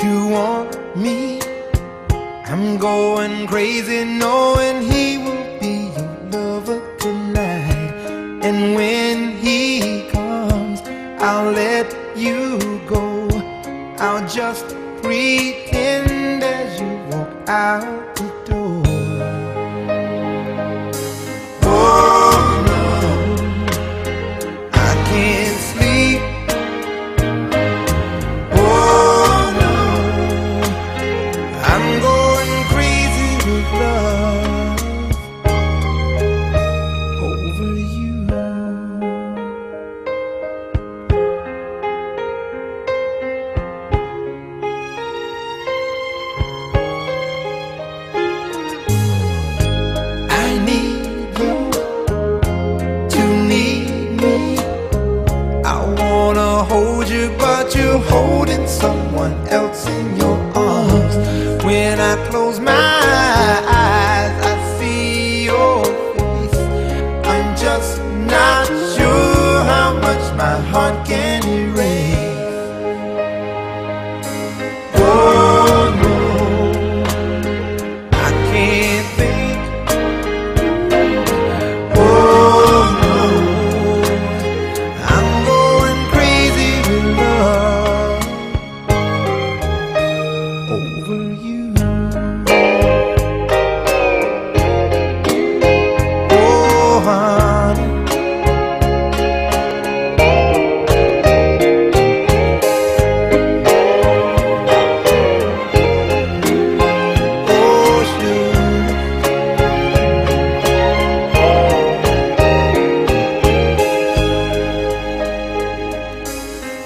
you want me. I'm going crazy knowing he will be your lover tonight. And when he comes, I'll let you go. I'll just pretend as you walk out the door. Oh no, I can't sleep. Oh no, I'm going crazy with love over you. I need you to need me. I wanna hold you, but you're holding someone else in your arms. When I close my eyes, I see your face. I'm just not sure how much my heart can erase. Oh no, I can't think. Oh no, I'm going crazy with love over you. Oh honey, oh sugar.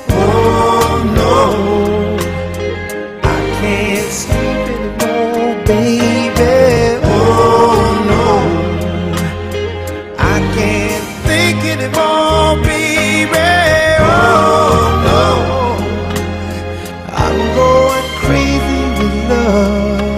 Oh no, I can't sleep anymore, baby. Oh no, I can't think anymore, baby. Oh no, I'm going crazy with love.